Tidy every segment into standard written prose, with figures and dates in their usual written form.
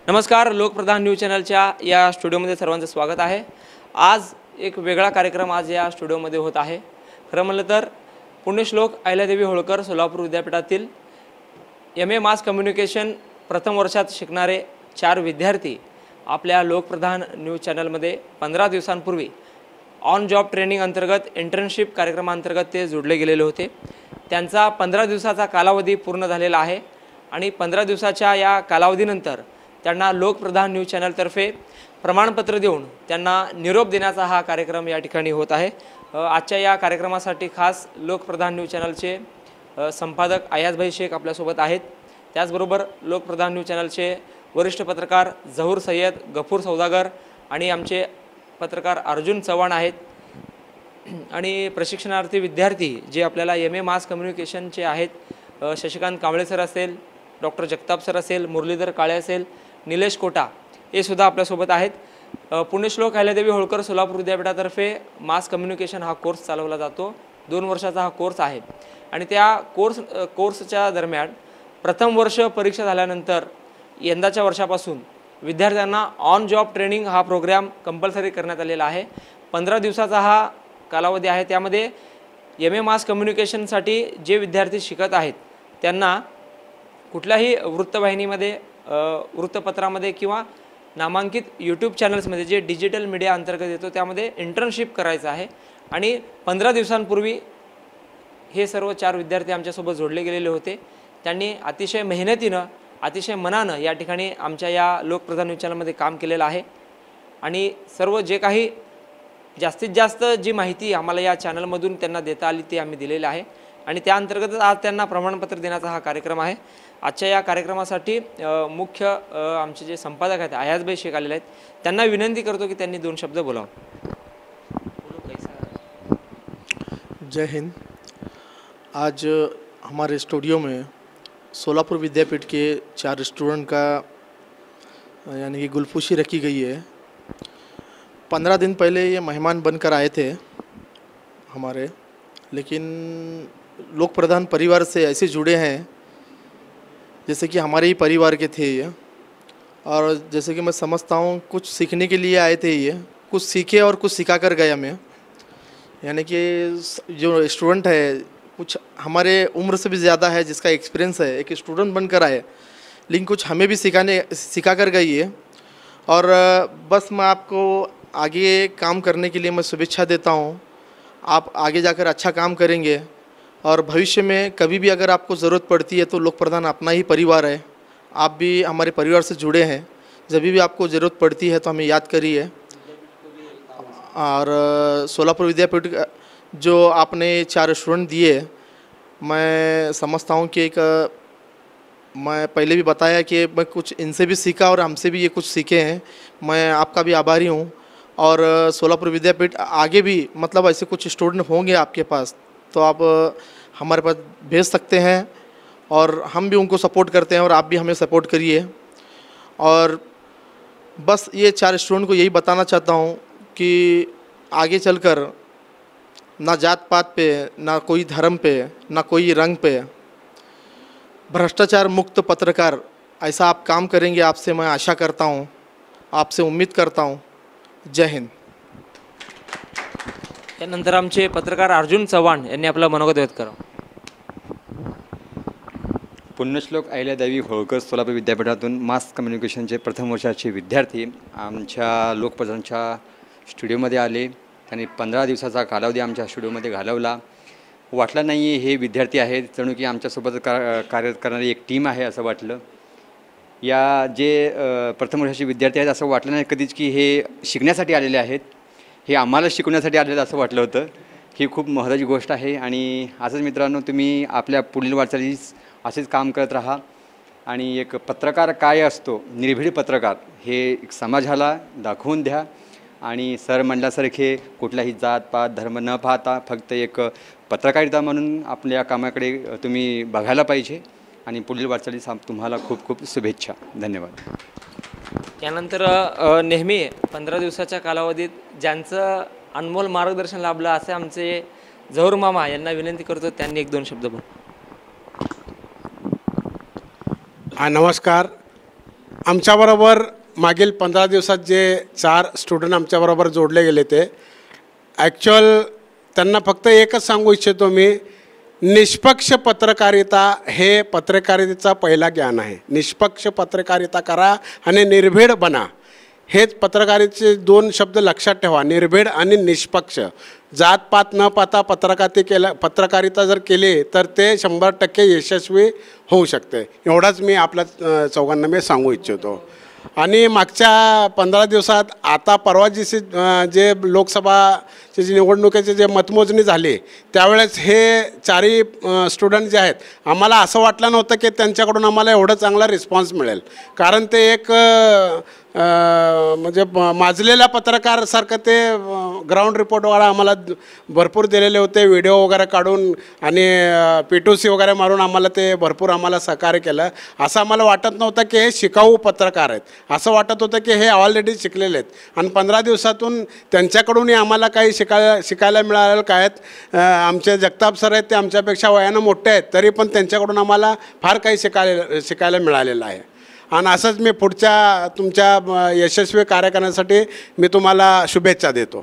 नमस्कार, लोकप्रधान न्यूज चॅनलच्या या स्टुडिओमध्ये सर्वांचं स्वागत आहे। आज एक वेगळा कार्यक्रम आज या स्टुडिओमध्ये होत आहे। खरं म्हणलं तर पुण्यश्लोक अहिल्यादेवी होळकर सोलापूर विद्यापीठातील MA मास कम्युनिकेशन प्रथम वर्षात शिकणारे 4 विद्यार्थी आपल्या लोकप्रधान न्यूज चॅनलमध्ये 15 दिवसांपूर्वी ऑन जॉब ट्रेनिंग अंतर्गत इंटर्नशिप कार्यक्रमांतर्गत ते जोडले गेलेले होते। त्यांचा 15 दिवसाचा कालावधी पूर्ण झालेला आहे आणि 15 दिवसाच्या या कालावधीनंतर त्यांना लोकप्रधान न्यूज चॅनलतर्फे प्रमाणपत्र देऊन त्यांना निरोप देण्याचा हा कार्यक्रम या ठिकाणी होत आहे। आजच्या या कार्यक्रमासाठी खास लोकप्रधान न्यूज चॅनलचे संपादक अयाजभाई शेख आपल्यासोबत आहेत। त्याचबरोबर लोकप्रधान न्यूज चॅनलचे वरिष्ठ पत्रकार झहूर सय्यद, गफूर सौदागर आणि आमचे पत्रकार अर्जुन चव्हाण आहेत आणि प्रशिक्षणार्थी विद्यार्थी जे आपल्याला MA मास कम्युनिकेशनचे आहेत शशिकांत कांबळे सर असेल, डॉक्टर जगताप सर असेल, मुरलीधर काळे असेल, निलेश कोटा हे सुद्धा आपल्यासोबत आहेत। पुण्यश्लोक अहिल्यादेवी होळकर सोलापूर विद्यापीठातर्फे मास कम्युनिकेशन हा कोर्स चालवला जातो। 2 वर्षाचा हा कोर्स आहे आणि त्या कोर्सच्या दरम्यान प्रथम वर्ष परीक्षा झाल्यानंतर यंदाच्या वर्षापासून विद्यार्थ्यांना ऑन जॉब ट्रेनिंग हा प्रोग्राम कंपल्सरी करण्यात आलेला आहे। 15 दिवसाचा हा कालावधी आहे। त्यामध्ये MA मास कम्युनिकेशनसाठी जे विद्यार्थी शिकत आहेत त्यांना कुठल्याही वृत्तवाहिनीमध्ये वृत्तपत्रामध्ये किंवा नामांकित YouTube चॅनल्समध्ये जे डिजिटल मीडिया अंतर्गत येतो त्यामध्ये इंटर्नशिप करायचं आहे आणि 15 दिवसांपूर्वी हे सर्व 4 विद्यार्थी आमच्यासोबत जोडले गेलेले होते। त्यांनी अतिशय मेहनतीनं अतिशय मनानं या ठिकाणी आमच्या या लोकप्रधान न्यूज चॅनलमध्ये काम केलेलं आहे आणि सर्व जे काही जास्तीत जास्त जी माहिती आम्हाला या चॅनलमधून त्यांना देता आली ती आम्ही दिलेली आहे आणि त्या अंतर्गतच आज त्यांना प्रमाणपत्र देण्याचा हा कार्यक्रम आहे। आजच्या या कार्यक्रमासाठी मुख्य आमचे जे संपादक आहेत अयाजभाई शेख आलेले आहेत, त्यांना विनंती करतो की त्यांनी 2 शब्द बोलावं। जय हिंद। आज हमारे स्टूडियो में सोलापुर विद्यापीठ के 4 स्टूडेंट का यानी कि गुलपुशी रखी गई है। 15 दिन पहले ये मेहमान बनकर आए थे हमारे, लेकिन लोकप्रधान परिवार से ऐसे जुड़े हैं जैसे कि हमारे ही परिवार के थे ये, और जैसे कि मैं समझता हूँ कुछ सीखने के लिए आए थे ये, कुछ सीखे और कुछ सिखा कर गया मैं। यानी कि जो स्टूडेंट है कुछ हमारे उम्र से भी ज़्यादा है, जिसका एक्सपीरियंस है, एक स्टूडेंट बनकर आए, लेकिन कुछ हमें भी सिखा कर गई है। और बस मैं आपको आगे काम करने के लिए मैं शुभेच्छा देता हूँ। आप आगे जाकर अच्छा काम करेंगे और भविष्य में कभी भी अगर आपको ज़रूरत पड़ती है तो लोकप्रधान अपना ही परिवार है, आप भी हमारे परिवार से जुड़े हैं। जब भी आपको ज़रूरत पड़ती है तो हमें याद करिए। और सोलापुर विद्यापीठ जो आपने 4 स्टूडेंट दिए, मैं समझता हूँ कि मैं पहले भी बताया कि मैं कुछ इनसे भी सीखा और हमसे भी ये कुछ सीखे हैं। मैं आपका भी आभारी हूँ। और सोलापुर विद्यापीठ आगे भी मतलब ऐसे कुछ स्टूडेंट होंगे आपके पास तो आप हमारे पास भेज सकते हैं और हम भी उनको सपोर्ट करते हैं और आप भी हमें सपोर्ट करिए। और बस ये 4 स्टूडेंट को यही बताना चाहता हूँ कि आगे चलकर ना जात पात पे, ना कोई धर्म पे, ना कोई रंग पे, भ्रष्टाचार मुक्त पत्रकार ऐसा आप काम करेंगे, आपसे मैं आशा करता हूँ, आपसे उम्मीद करता हूँ। जय हिंद। त्यानंतर आमचे पत्रकार अर्जुन चव्हाण यांनी आपलं मनोगत व्यक्त करावं। पुण्यश्लोक अहिल्यादेवी होळकर सोलापूर विद्यापीठातून मास कम्युनिकेशनचे प्रथम वर्षाचे विद्यार्थी आमच्या लोकप्रधानच्या स्टुडिओमध्ये आले। त्यांनी 15 दिवसाचा कालावधी आमच्या स्टुडिओमध्ये घालवला। वाटलं नाही हे विद्यार्थी आहेत, जणू की आमच्यासोबत कार्य करणारी एक टीम आहे असं वाटलं। या जे प्रथम वर्षाचे विद्यार्थी आहेत असं वाटलं नाही कधीच की हे शिकण्यासाठी आलेले आहेत, हे आम्हाला शिकवण्यासाठी आलेलं असं वाटलं होतं। ही खूप महत्त्वाची गोष्ट आहे आणि असंच मित्रांनो तुम्ही आपल्या पुढील वाटचालीस असेच काम करत राहा। आणि एक पत्रकार काय असतो, निर्भीड पत्रकार हे एक समाजाला दाखवून द्या आणि सर म्हणल्यासारखे कुठलाही जात पात धर्म न पाहता फक्त एक पत्रकारिता म्हणून आपल्या कामाकडे तुम्ही बघायला पाहिजे आणि पुढील वाटचालीस तुम्हाला खूप खूप शुभेच्छा। धन्यवाद। त्यानंतर नेहमी 15 दिवसाच्या कालावधीत ज्यांचं अनमोल मार्गदर्शन लाभलं असे आमचे झहूर मामा यांना विनंती करतो त्यांनी 1-2 शब्द बोल। नमस्कार। आमच्याबरोबर मागील 15 दिवसात जे 4 स्टुडंट आमच्याबरोबर जोडले गेले ते ॲक्च्युअल त्यांना फक्त एकच सांगू इच्छितो मी, निष्पक्ष पत्रकारिता हे पत्रकारितेचा पहिला ज्ञान आहे. निष्पक्ष पत्रकारिता करा आणि निर्भीड बना. हेच पत्रकारितेचे 2 शब्द लक्षात ठेवा, निर्भीड आणि निष्पक्ष. जातपात न पाहता पत्रकारिता जर केली तर ते 100% यशस्वी होऊ शकते. एवढाच मी आपल्या चौघांना मी सांगू इच्छितो. आणि मागच्या 15 दिवसात आता परवा जे लोकसभाचे जे निवडणुकीचे जे मतमोजणी झाली त्यावेळेस हे 4ही स्टुडंट जे आहेत, आम्हाला असं वाटलं नव्हतं की त्यांच्याकडून आम्हाला एवढं चांगला रिस्पॉन्स मिळेल. कारण ते एक म्हणजे माजलेल्या पत्रकारसारखं ते ग्राउंड रिपोर्टवाला आम्हाला भरपूर दिलेले होते. व्हिडिओ वगैरे काढून आणि P2C वगैरे मारून आम्हाला ते भरपूर आम्हाला सहकार्य केलं. असं आम्हाला वाटत नव्हतं की हे शिकाऊ पत्रकार आहेत. असं वाटत होतं की हे ऑलरेडी शिकलेले आहेत. आणि 15 दिवसातून त्यांच्याकडूनही आम्हाला काही शिकायला मिळालेलं काय आहेत. आमचे जगताप सर आहेत, ते आमच्यापेक्षा वयानं मोठे आहेत, तरी पण त्यांच्याकडून आम्हाला फार काही शिकायला मिळालेलं आहे. आणि असंच मी पुढच्या तुमच्या यशस्वी कार्य करण्यासाठी मी तुम्हाला शुभेच्छा देतो.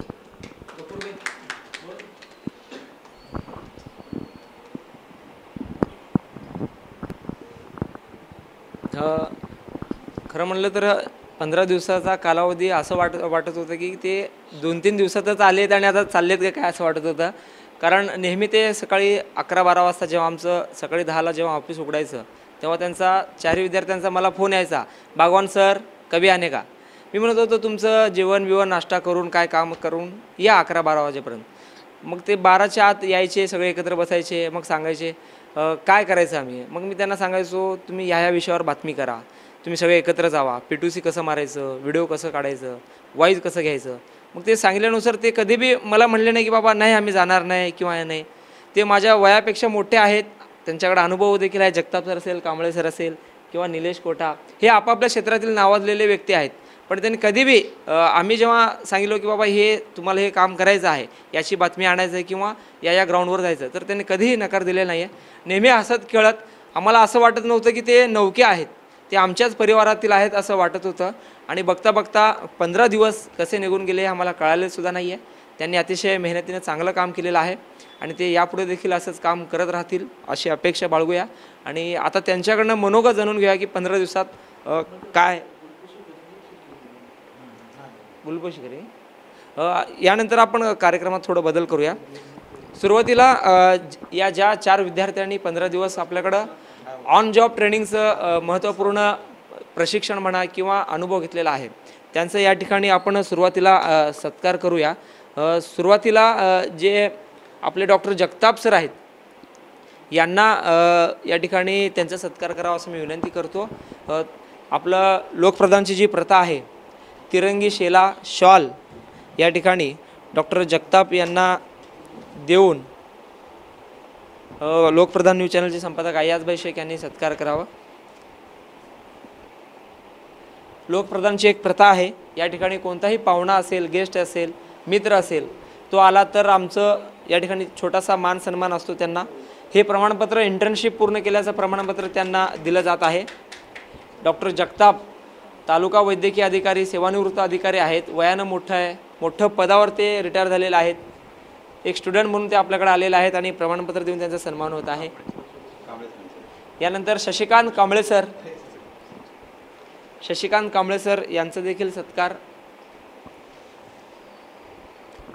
खरं म्हणलं तर 15 दिवसाचा कालावधी असं वाटत होतं की ते 2-3 दिवसातच आलेत आणि आता चाललेत का काय असं वाटत होतं. कारण नेहमी ते सकाळी 11-12 वाजता जेव्हा आमचं सकाळी 10ला जेव्हा ऑफिस उघडायचं तेव्हा त्यांचा 4 विद्यार्थ्यांचा मला फोन यायचा, बागवान सर कभी आने का. मी म्हणत होतो तुमचं जेवण बिवण नाश्ता करून काय काम करून या 11-12 वाजेपर्यंत. मग ते 12च्या आत यायचे, सगळे एकत्र बसायचे, मग सांगायचे काय करायचं आम्ही. मग मी त्यांना सांगायचो तुम्ही ह्या विषयावर बातमी करा, तुम्ही सगळे एकत्र जावा, P2C कसं मारायचं, व्हिडिओ कसं काढायचं, वॉईस कसं घ्यायचं. मग ते सांगितल्यानुसार ते कधी बी मला म्हणले नाही की बाबा नाही आम्ही जाणार नाही किंवा नाही. ते माझ्या वयापेक्षा मोठे आहेत, त्यांच्याकडे अनुभव देखील आहे. जगताप सर असेल, कांबळे सर असेल किंवा निलेश कोटा, हे आपापल्या क्षेत्रातील नावाजलेले व्यक्ती आहेत. पण त्यांनी कधी बी आम्ही जेव्हा सांगितलं की बाबा हे तुम्हाला हे काम करायचं आहे, याची बातमी आणायचं आहे किंवा या ग्राउंडवर जायचं, तर त्यांनी कधीही नकार दिलेला नाही आहे. नेहमी हसत खेळत, आम्हाला असं वाटत नव्हतं की ते नौके आहेत, ते आमच्याच परिवारातील आहेत असं वाटत होतं. आणि बघता बघता 15 दिवस कसे निघून गेले आम्हाला कळालेसुद्धा नाही आहे. त्यांनी अतिशय मेहनतीने चांगलं काम केलेलं आहे आणि ते यापुढे देखील असंच काम करत राहतील अशी अपेक्षा बाळगूया. आणि आता त्यांच्याकडनं मनोगत जाणून घेऊया की 15 दिवसात काय गुलपोशी यानंतर आपण कार्यक्रमात थोडं बदल करूया. सुरुवातीला या ज्या 4 विद्यार्थ्यांनी 15 दिवस आपल्याकडं ऑन जॉब ट्रेनिंगचं महत्त्वपूर्ण प्रशिक्षण म्हणा किंवा अनुभव घेतलेला आहे, त्यांचं या ठिकाणी आपण सुरुवातीला सत्कार करूया. सुरुवातीला जे आपले डॉक्टर जगताप सर आहेत यांना या ठिकाणी त्यांचा सत्कार करावा असं मी विनंती करतो. आपलं लोकप्रधानची जी प्रथा आहे, तिरंगी शेला शॉल या ठिकाणी डॉक्टर जगताप यांना देऊन लोकप्रधान न्यूज चॅनलचे संपादक अय्याजभाई शेख यांनी सत्कार करावा. लोकप्रधानची एक प्रथा आहे, या ठिकाणी कोणताही पाहुणा असेल, गेस्ट असेल, मित्र असेल, तो आला तर आमचं या ठिकाणी छोटासा मान सन्मान असतो त्यांना. हे प्रमाणपत्र इंटर्नशिप पूर्ण केल्याचं प्रमाणपत्र त्यांना दिलं जात आहे. डॉक्टर जगताप तालुका वैद्यकीय अधिकारी, सेवानिवृत्त अधिकारी आहेत, वयानं मोठं पदावर ते रिटायर झालेले आहेत. एक स्टुडंट म्हणून ते आपल्याकडे आलेले आहेत आणि प्रमाणपत्र देऊन त्यांचा सन्मान होत आहे. यानंतर शशिकांत कांबळे सर यांचं देखील सत्कार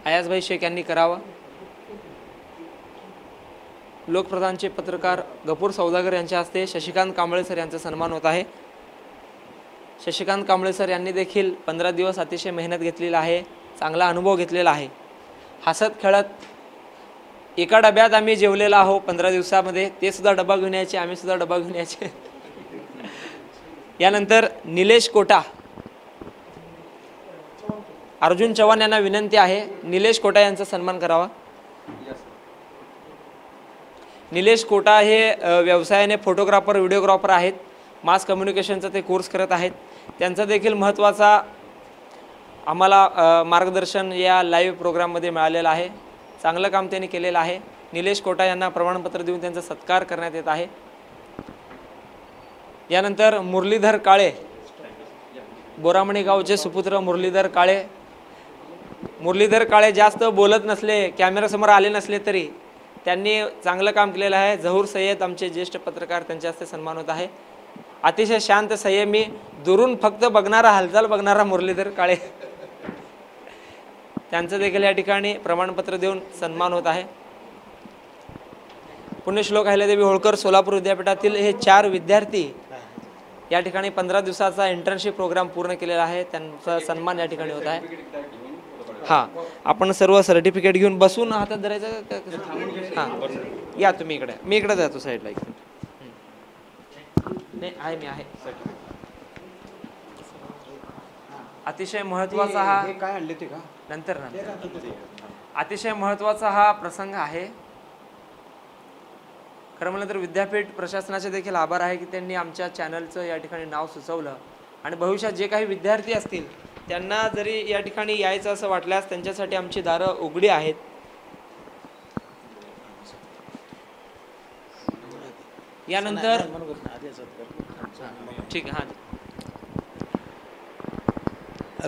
अय्याजभाई शेख यांनी करावा. लोकप्रधानचे पत्रकार गफूर सौदागर यांच्या हस्ते शशिकांत कांबळे सर यांचा सन्मान होत आहे. शशिकांत कांबळे सर यांनी देखील 15 दिवस अतिशय मेहनत घेतलेला आहे, चांगला अनुभव घेतलेला आहे. हसत खेळत एका डब्यात आम्ही जेवलेला आहो 15 दिवसामध्ये, ते सुद्धा डबा घेऊन यायचे, आम्ही सुद्धा डबा घेऊन यायचे. यानंतर निलेश कोटा, अर्जुन चव्हाण यांना विनंती आहे निलेश कोटा यांचा सन्मान करावा. निलेश कोटा हे व्यवसायाने फोटोग्राफर, व्हिडिओग्राफर आहेत. मास कम्युनिकेशनचा ते कोर्स करत आहेत. त्यांचा देखील महत्त्वाचा आम्हाला मार्गदर्शन या लाईव्ह प्रोग्राममध्ये मिळालेलं आहे. चांगलं काम त्यांनी केलेलं आहे. निलेश कोटा यांना प्रमाणपत्र देऊन त्यांचा सत्कार करण्यात येत आहे. यानंतर मुरलीधर काळे, बोरामणी गावचे सुपुत्र मुरलीधर काळे. मुरलीधर काळे जास्त बोलत नसले, कॅमेरासमोर आले नसले तरी त्यांनी चांगलं काम केलेलं आहे. झहूर सय्यद आमचे ज्येष्ठ पत्रकार, त्यांच्या हस्ते सन्मान होत आहे. अतिशय शांत संयमी, दुरून फक्त बघणारा, हालचाल बघणारा मुरलीधर काळे, त्यांचं देखील या ठिकाणी प्रमाणपत्र देऊन सन्मान होत आहे. पुण्यश्लोक अहिल्यादेवी होळकर सोलापूर विद्यापीठातील हे 4 विद्यार्थी या ठिकाणी 15 दिवसाचा इंटर्नशिप प्रोग्राम पूर्ण केलेला आहे. त्यांचा सन्मान या ठिकाणी होत आहे. हां, आपण सर्व सर्टिफिकेट घेऊन बसून हातात धरायचं. हां, या तुम्ही इकडे, मी इकडे जातो साईडला. नाही आहे, मी आहे. अतिशय महत्त्वाचा हा काय आणले ते का नंतर अतिशय महत्त्वाचा हा प्रसंग आहे. खरं म्हणलं तर विद्यापीठ प्रशासनाचे देखील आभार आहे की त्यांनी आमच्या चॅनलचं या ठिकाणी नाव सुचवलं आणि भविष्यात जे काही विद्यार्थी असतील त्यांना जरी या ठिकाणी यायचं असं वाटल्यास त्यांच्यासाठी आमची दारं उघडी आहेत. यानंतर ठीक आहे. हां,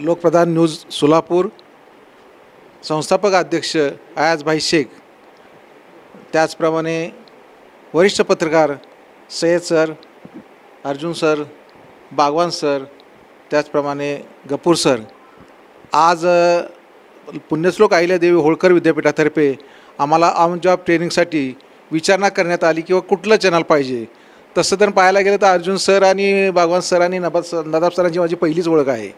लोकप्रधान न्यूज सोलापूर संस्थापक अध्यक्ष अयाजभाई शेख, त्याचप्रमाणे वरिष्ठ पत्रकार Sayyad sir, Arjun sir, Bagwan sir, त्याचप्रमाणे गपूर सर, आज पुण्यश्लोक अहिल्यादेवी होळकर विद्यापीठातर्फे आम्हाला ऑन जॉब ट्रेनिंगसाठी विचारणा करण्यात आली किंवा कुठलं चॅनल पाहिजे. तसं तर पाहायला गेलं तर अर्जुन सर आणि बागवान सर आणि नदाब सरांची माझी पहिलीच ओळख आहे.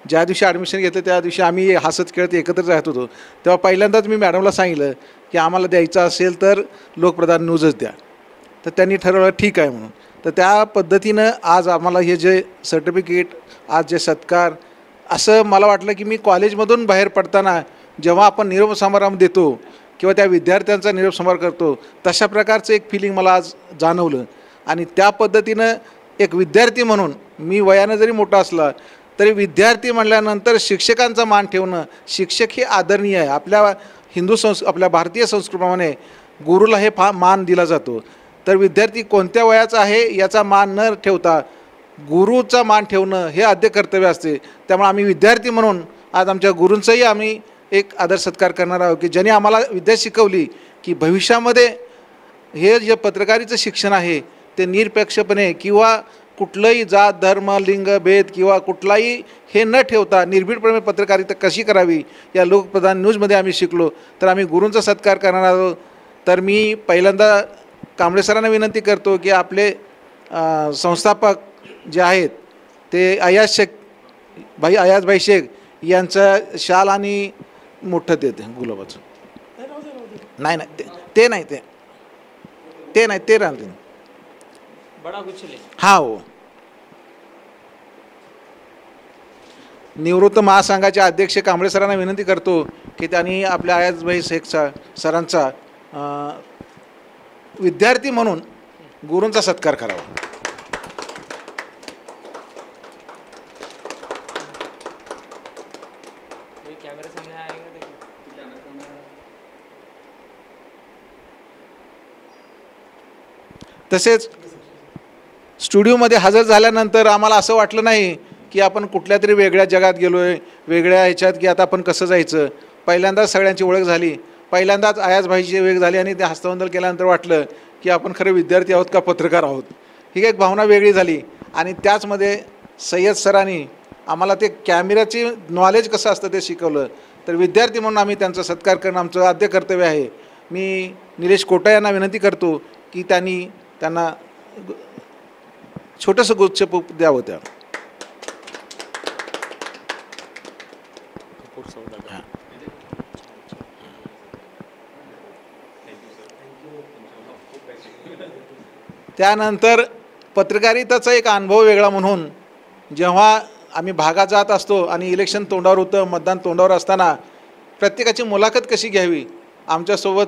ज्या दिवशी ॲडमिशन घेतलं त्या दिवशी आम्ही हसत खेळत एकत्रच राहत होतो. तेव्हा पहिल्यांदाच मी मॅडमला सांगितलं की आम्हाला द्यायचं असेल तर लोकप्रधान न्यूजच द्या. तर त्यांनी ठरवलं ठीक आहे म्हणून. तर त्या पद्धतीनं आज आम्हाला हे जे सर्टिफिकेट, आज जे सत्कार, असं मला वाटलं की मी कॉलेजमधून बाहेर पडताना जेव्हा आपण निरोप समारंभ देतो किंवा त्या विद्यार्थ्यांचा निरोप समारंभ करतो तशा प्रकारचं एक फिलिंग मला आज जाणवलं. आणि त्या पद्धतीनं एक विद्यार्थी म्हणून मी वयानं जरी मोठा असला तरी विद्यार्थी म्हटल्यानंतर शिक्षकांचा मान ठेवणं, शिक्षक हे आदरणीय आहे. आपल्या आपल्या भारतीय संस्कृतीप्रमाणे गुरुला हे मान दिला जातो. तर विद्यार्थी कोणत्या वयाचा आहे याचा मान न ठेवता गुरुचा मान ठेवणं हे आद्य कर्तव्य असते. त्यामुळे आम्ही विद्यार्थी म्हणून आज आमच्या गुरूंचाही आम्ही एक आदर सत्कार करणार आहोत की ज्यांनी आम्हाला विद्या शिकवली की भविष्यामध्ये हे जे पत्रकारितेचं शिक्षण आहे ते निरपेक्षपणे किंवा कुठलंही जात, धर्म, लिंग, भेद किंवा कुठलाही हे न ठेवता निर्भीडपणे पत्रकारिता कशी करावी या लोकप्रधान न्यूजमध्ये आम्ही शिकलो. तर आम्ही गुरूंचा सत्कार करणार आहोत. तर मी पहिल्यांदा कांबळे सरांना विनंती करतो की आपले संस्थापक जे आहेत ते अयाजभाई शेख यांचं शाल आणि मोठं देते गुलाबाचं. नाही ते नाही ते राहते बडा गुच्छले. हा हो, निवृत्त महासंघाचे अध्यक्ष कांबळे सरांना विनंती करतो की त्यांनी आपल्या अयाजभाई शेख सरांचा विद्यार्थी म्हणून गुरूंचा सत्कार करावा. तसेच स्टुडिओमध्ये हजर झाल्यानंतर आम्हाला असं वाटलं नाही की आपण कुठल्या तरी वेगळ्या जगात गेलो आहे, वेगळ्या ह्याच्यात की आता आपण कसं जायचं. पहिल्यांदाच सगळ्यांची ओळख झाली, पहिल्यांदाच अयाजभाईची ओळख झाली आणि ते हस्तांदोलन केल्यानंतर वाटलं की आपण खरं विद्यार्थी आहोत का पत्रकार आहोत. ही एक भावना वेगळी झाली. आणि त्याचमध्ये सय्यद सरांनी आम्हाला ते कॅमेऱ्याची नॉलेज कसं असतं ते शिकवलं. तर विद्यार्थी म्हणून आम्ही त्यांचा सत्कार करणं आमचं आद्य कर्तव्य आहे. मी निलेश कोटा यांना विनंती करतो की त्यांना छोटंसं गुच्छ द्यावं. त्या त्यानंतर पत्रकारितेचा एक अनुभव वेगळा म्हणून जेव्हा आम्ही भागात जात असतो आणि इलेक्शन तोंडावर होतं, मतदान तोंडावर असताना प्रत्येकाची मुलाखत कशी घ्यावी. आमच्यासोबत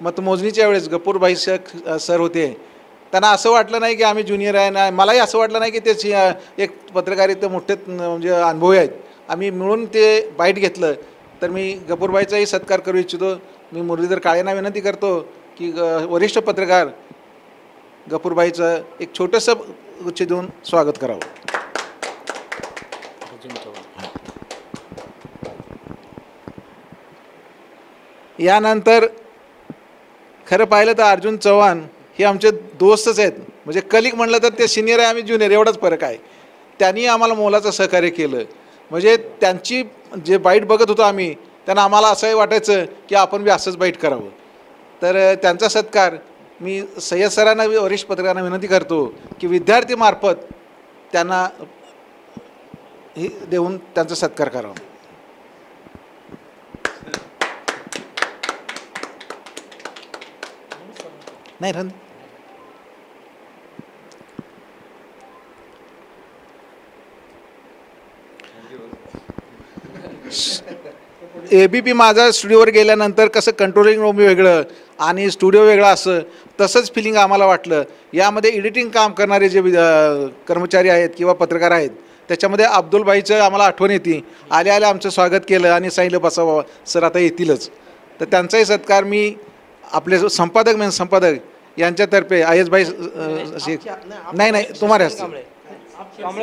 मतमोजणीच्या वेळेस गपूरभाई सर होते. त्यांना असं वाटलं नाही की आम्ही ज्युनियर आहे ना, मलाही असं वाटलं नाही की ते एक पत्रकारिता मोठे म्हणजे अनुभवी आहेत. आम्ही मिळून ते बाईट घेतलं. तर मी गपूरभाईचाही सत्कार करू इच्छितो. मी मुरलीधर काळेंना विनंती करतो की वरिष्ठ पत्रकार गपूरभाईचं एक छोटंसं गुच्छ देऊन स्वागत करावं. यानंतर खरं पाहिलं तर अर्जुन चव्हाण हे आमचे दोस्तच आहेत, म्हणजे कलिक म्हणलं तर ते सिनियर आहे, आम्ही ज्युनियर, एवढाच फरक आहे. त्यांनी आम्हाला मोलाचं सहकार्य केलं. म्हणजे त्यांची जे बाईट बघत होतो आम्ही, त्यांना आम्हाला असंही वाटायचं की आपण बी असंच बाईट करावं. तर त्यांचा सत्कार मी सय्यद सरांना, वरिष्ठ पत्रकारांना विनंती करतो की विद्यार्थीमार्फत त्यांना हे देऊन त्यांचा सत्कार करावा. नाही रन ABP माझा स्टुडिओवर गेल्यानंतर कसं कंट्रोलिंग रूम वेगळं आणि स्टुडिओ वेगळा असं तसंच फिलिंग आम्हाला वाटलं. यामध्ये एडिटिंग काम करणारे जे कर्मचारी आहेत किंवा पत्रकार आहेत, त्याच्यामध्ये अब्दुल भाईचं आम्हाला आठवण येते. आल्या आल्या आमचं स्वागत केलं आणि सांगितलं बसावं सर आता येतीलच. तर त्यांचाही सत्कार मी आपले संपादक मेन संपादक यांच्यातर्फे आयस भाई नहीं नहीं तुम्हारे हस्ते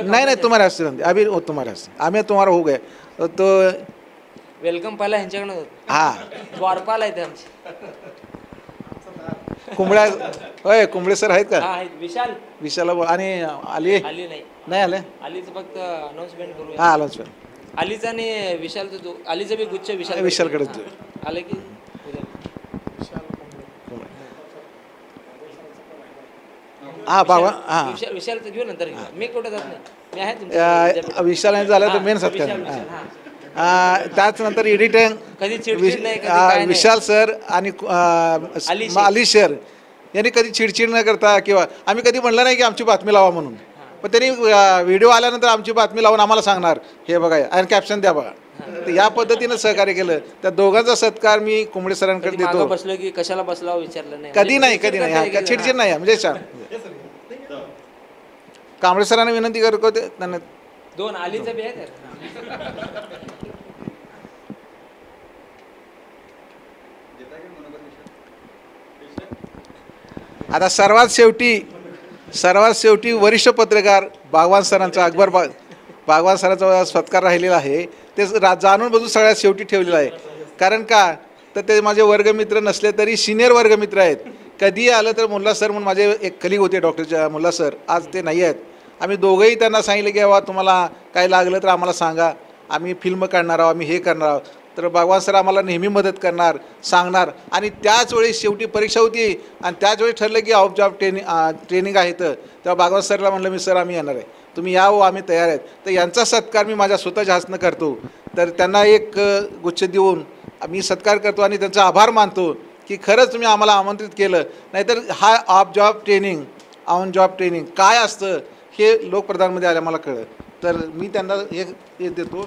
नहीं तुम्हारे हस्ते अभी तुम्हारे हस्ते आम्ही तुम्हारा हो गए तो वेलकम पहिला ह्यांच्याकडनं हां द्वारपाल आहेत आमचे. कुंबळ्या होय कुंबळे सर आहेत का? हा आहेत. विशाल विशाला आणि आली आली नाही, नाही आले आलीचं फक्त अनाउन्समेंट करूया. हां आलोच आलीचा आणि विशालचं आलीचा बी गुच्छ विशालकडे आलं की हां बाबा हां विशालचं घेऊ नंतर घेऊ. मी कुठे जात नाही, मी आहे तुमच्या विशाल झालं तर मेन सत्कार. त्याचनंतर एडिटिंग कधी चिडचिड नाही, कधी काय नाही. विशाल सर आणि अली सर यांनी कधी चिडचिड न करता किंवा आम्ही कधी म्हणलं नाही की आमची बातमी लावा म्हणून, पण त्यांनी व्हिडिओ आल्यानंतर आमची बातमी लावून आम्हाला सांगणार हे बघा आणि कॅप्शन द्या बघा. तर या पद्धतीनं सहकार्य केलं. त्या दोघांचा सत्कार मी कुंबळे सरांकडे देतो. बसलो की कशाला बसला विचारलं नाही, कधी नाही कधी नाही चिडचिड नाही म्हणजे छान. कांबळे सरांना विनंती करतो त्यांना दोन आलीचं बी आहे. आता सर्वात शेवटी वरिष्ठ पत्रकार बागवान सरांचा अकबर बागवान सरांचा सत्कार राहिलेला आहे. ते जाणून बुजून सगळ्यात शेवटी ठेवलेलं आहे. कारण का तर ते माझे वर्गमित्र नसले तरी सिनियर वर्गमित्र आहेत. कधी आलं तर मुल्ला सर म्हणून माझे एक कलिग होते डॉक्टर मुल्ला सर, आज ते नाही आहेत. आम्ही दोघंही त्यांना सांगितलं की बाबा तुम्हाला काय लागलं तर आम्हाला सांगा, आम्ही फिल्म काढणार आहोत, आम्ही हे करणार आहोत. तर भगवान सर आम्हाला नेहमी मदत करणार, सांगणार. आणि त्याच वेळी शेवटी परीक्षा होती आणि त्याच वेळी ठरलं की ऑफ जॉब ट्रेनिंग आहे. तर तेव्हा भगवान सरला म्हणलं मी सर आम्ही येणार आहे, तुम्ही या हो, आम्ही तयार आहेत. तर यांचा सत्कार मी माझ्या स्वतःच्या हस्तं करतो. तर त्यांना एक गुच्छ देऊन मी सत्कार करतो आणि त्यांचा आभार मानतो की खरंच तुम्ही आम्हाला आमंत्रित केलं. नाहीतर हा of job training on job training काय असतं हे लोकप्रधानमध्ये आल्या मला कळलं. तर मी त्यांना हे देतो.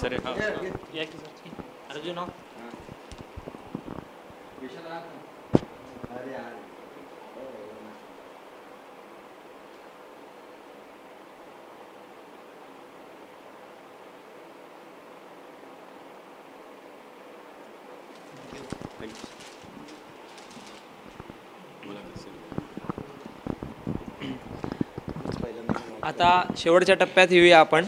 सर अर्जुन आता शेवटच्या टप्प्यात येऊया आपण.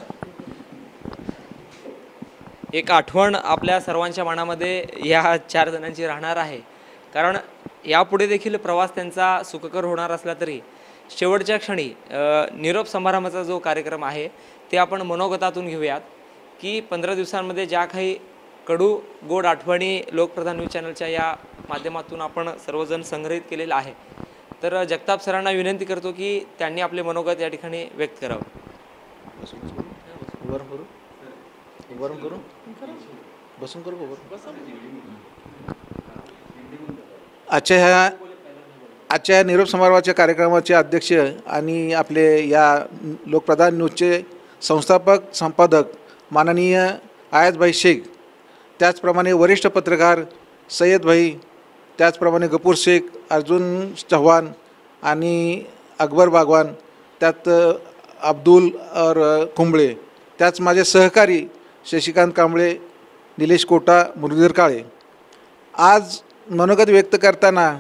एक आठवण आपल्या सर्वांच्या मनामध्ये या 4 जणांची राहणार आहे. कारण यापुढे देखील प्रवास त्यांचा सुखकर होणार असला तरी शेवटच्या क्षणी निरोप समारंभाचा जो कार्यक्रम आहे ते आपण मनोगतातून घेऊयात की 15 दिवसांमध्ये ज्या काही कडू गोड आठवणी लोकप्रधान न्यूज चॅनलच्या या माध्यमातून आपण सर्वजण संग्रहित केलेलं आहे. तर जगताप सरांना विनंती करतो की त्यांनी आपले मनोगत या ठिकाणी व्यक्त करावं. आजच्या निरोप समारंभाच्या कार्यक्रमाचे अध्यक्ष आणि आपले या लोकप्रधान न्यूजचे संस्थापक संपादक माननीय आयाजभाई शेख, त्याचप्रमाणे वरिष्ठ पत्रकार सय्यद भाई, त्याचप्रमाणे गपूर शेख, अर्जुन चव्हाण आणि अकबर बागवान, त्यात अब्दुल और कुंबळे, त्याच माझे सहकारी शशिकांत कांबळे, निलेश कोटा, मुरलीधर काळे. आज मनोगत व्यक्त करताना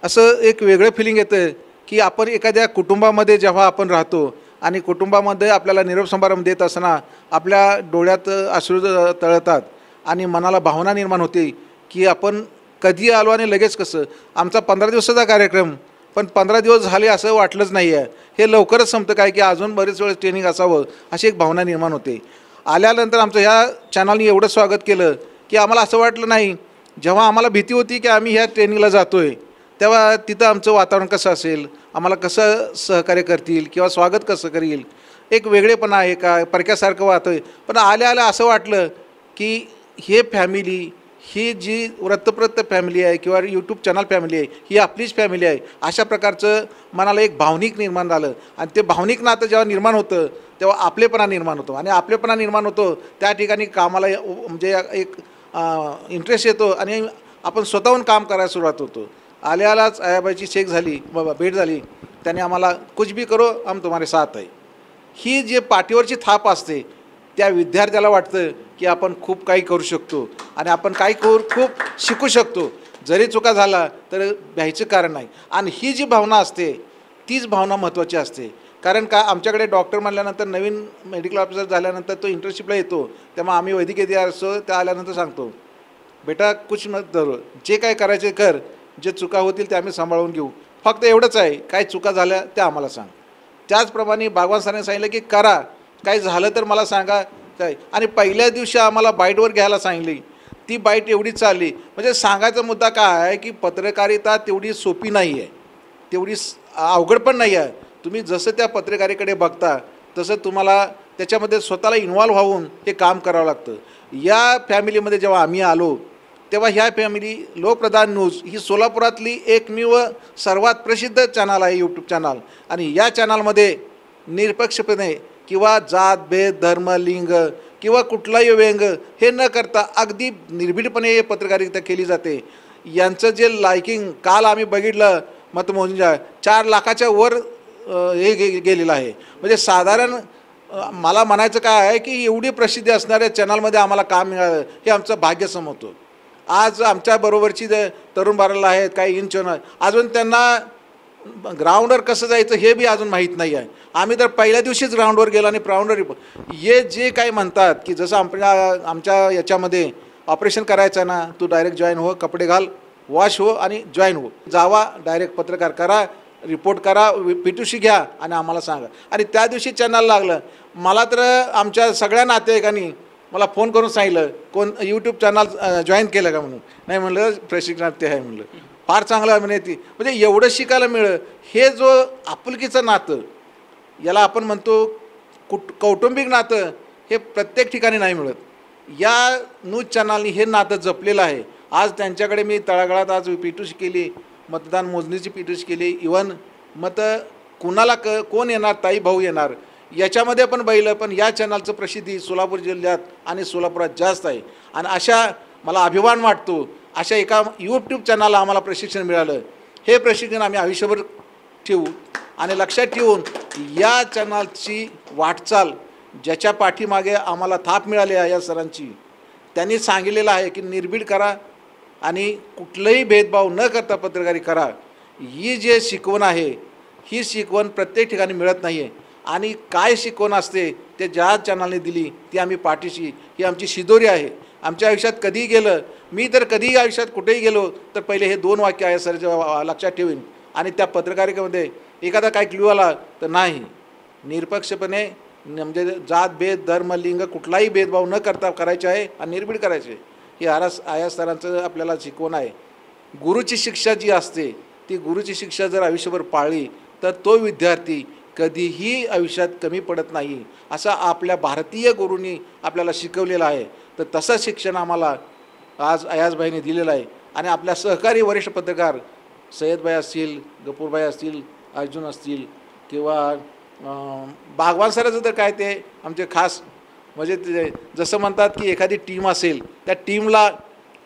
असं एक वेगळं फिलिंग येतं की आपण एखाद्या कुटुंबामध्ये जेव्हा आपण राहतो आणि कुटुंबामध्ये आपल्याला निरोप समारंभ देत असताना आपल्या डोळ्यात अश्रू तळतात आणि मनाला भावना निर्माण होते की आपण कधी आलो आणि लगेच कसं. आमचा 15 दिवसाचा कार्यक्रम, पण 15 दिवस झाले असं वाटलंच नाही आहे. हे लवकरच संपतं काय की अजून बरेच वेळ ट्रेनिंग असावं अशी एक भावना निर्माण होते. आल्यानंतर आमचं ह्या चॅनलनी एवढं स्वागत केलं की आम्हाला असं वाटलं नाही. जेव्हा आम्हाला भीती होती की आम्ही ह्या ट्रेनिंगला जातो आहे तेव्हा तिथं आमचं वातावरण कसं असेल, आम्हाला कसं सहकार्य करतील किंवा स्वागत कसं करील, एक वेगळेपणा आहे का, परक्यासारखं वाटतं आहे. पण आल्या असं वाटलं की हे फॅमिली, ही जी वृत्तपत्र फॅमिली आहे किंवा यूट्यूब चॅनल फॅमिली आहे, ही आपलीच फॅमिली आहे. अशा प्रकारचं मनाला एक भावनिक निर्माण झालं. आणि ते भावनिक नातं जेव्हा निर्माण होतं तेव्हा आपलेपणा निर्माण होतो. आणि आपलेपणा निर्माण होतो त्या ठिकाणी कामाला म्हणजे एक इंटरेस्ट येतो आणि आपण स्वतःहून काम करायला सुरुवात होतो. आल्यालाच आयाबाईची शेक झाली, भेट झाली. त्याने आम्हाला कुछ भी करो हम तुम्हारे साथ आहे, ही जे पाठीवरची थाप असते त्या विद्यार्थ्याला वाटतं की आपण खूप काही करू शकतो आणि आपण काही खूप शिकू शकतो. जरी चुका झाला तर भ्यायचं कारण नाही. आणि ही जी भावना असते तीच भावना महत्त्वाची असते. कारण का आमच्याकडे डॉक्टर म्हणल्यानंतर नवीन मेडिकल ऑफिसर झाल्यानंतर तो इंटर्नशिपला येतो, तेव्हा आम्ही वैद्यकीय असतो त्या आल्यानंतर सांगतो बेटा कुछ मत करो, जे काय करायचे कर, जे चुका होतील ते आम्ही सांभाळून घेऊ, फक्त एवढंच आहे काय चुका झाल्या त्या आम्हाला सांग. त्याचप्रमाणे भगवान सरांनी सांगितलं की करा, काही झालं तर मला सांगा काय. आणि पहिल्या दिवशी आम्हाला बाईटवर घ्यायला सांगितली. ती बाईट एवढी चालली. म्हणजे सांगायचा मुद्दा काय आहे की पत्रकारिता तेवढी सोपी नाही आहे, तेवढी अवघड पण नाही आहे. तुम्ही जसं त्या पत्रकारितेकडे बघता तसं तुम्हाला त्याच्यामध्ये स्वतःला इन्व्हॉल्व होऊन हे काम करावं लागतं. या फॅमिलीमध्ये जेव्हा आम्ही आलो तेव्हा ह्या फॅमिली लोकप्रधान न्यूज ही सोलापुरातली एकमेव सर्वात प्रसिद्ध चॅनल आहे, यूट्यूब चॅनल. आणि या चॅनलमध्ये निरपेक्षपणे किंवा जात भेद धर्म लिंग किंवा कुठलाही व्यंग हे न करता अगदी निर्भीडपणे हे पत्रकारिता केली जाते. यांचं जे लायकिंग काल आम्ही बघितलं मतमोजणीच्या 4 लाखाच्या वर हे गेलेलं आहे. म्हणजे साधारण मला म्हणायचं काय आहे की एवढी प्रसिद्धी असणाऱ्या चॅनलमध्ये आम्हाला काम मिळालं हे आमचं भाग्य समजतो. आज आमच्याबरोबरची जे तरुण बाराला आहेत काही इंचोनर, अजून त्यांना ग्राउंडवर कसं जायचं हे बी अजून माहीत नाही आहे. आम्ही तर पहिल्या दिवशीच ग्राउंडवर गेलो आणि ग्राउंडवर हे जे काही म्हणतात की जसं आमच्या याच्यामध्ये ऑपरेशन करायचं ना, तू डायरेक्ट जॉईन हो, कपडे घाल, वॉश हो आणि जॉईन हो, जावा डायरेक्ट पत्रकार करा, रिपोर्ट करा, पिटुशी घ्या आणि आम्हाला सांगा. आणि त्या दिवशी चॅनल लागलं. मला तर आमच्या सगळ्या नातेवाईकांनी मला फोन करून सांगितलं कोण यूट्यूब चॅनल जॉईन केलं का म्हणून. नाही म्हणलं प्रशिक्षणार्थी आहे म्हणलं, फार चांगलं म्हणे ती. म्हणजे एवढं शिकायला मिळलं. हे जो आपुलकीचं नातं याला आपण म्हणतो कौटुंबिक नातं, हे प्रत्येक ठिकाणी नाही मिळत. या न्यूज चॅनलनी हे नातं जपलेलं आहे. आज त्यांच्याकडे मी तळागाळात आज पिटूशी केली, मतदान मोजणीची पिटूशी केली, इव्हन कुणाला कोण येणार, ताई भाऊ येणार याच्यामध्ये पण बैलं. पण या चॅनलचं प्रसिद्धी सोलापूर जिल्ह्यात आणि सोलापुरात जास्त आहे. आणि अशा मला अभिमान वाटतो अशा एका यूट्यूब चॅनलला आम्हाला प्रशिक्षण मिळालं. हे प्रशिक्षण आम्ही आयुष्यभर ठेवू आणि लक्षात ठेवून या चॅनलची वाटचाल ज्याच्या पाठीमागे आम्हाला थाप मिळाली आहे या सरांची, त्यांनी सांगितलेलं आहे की निर्भीड करा आणि कुठलंही भेदभाव न करता पत्रकारी करा. ही जे शिकवण आहे ही शिकवण प्रत्येक ठिकाणी मिळत नाही आहे. आणि काय शिकवण असते ते ज्या चॅनलने दिली ती आम्ही पाठीशी, ही आमची शिदोरी आहे. आमच्या आयुष्यात कधीही गेलं, मी तर कधीही आयुष्यात कुठेही गेलो तर पहिले हे 2 वाक्य आहे सर लक्षात ठेवीन. आणि त्या पत्रकारितेमध्ये एखादा काय क्ल्यू आला तर नाही, निरपक्षपणे म्हणजे जात भेद धर्म लिंग कुठलाही भेदभाव न करता करायचे आहे आणि निर्भीड करायचे. ही आया सरांचं आपल्याला शिकवण आहे. गुरुची शिक्षा जी असते ती गुरुची शिक्षा जर आयुष्यभर पाळली तर तो विद्यार्थी कधीही आयुष्यात कमी पडत नाही, असं आपल्या भारतीय गुरूंनी आपल्याला शिकवलेलं आहे. तर तसं शिक्षण आम्हाला आज अयाजबाईंनी दिलेलं आहे. आणि आपल्या सहकारी वरिष्ठ पत्रकार सय्यदबाई असतील, गपूरबाई असतील, अर्जुन असतील किंवा बागवान सराचं तर काय ते आमचे खास म्हणजे ते जसं म्हणतात की एखादी टीम असेल त्या टीमला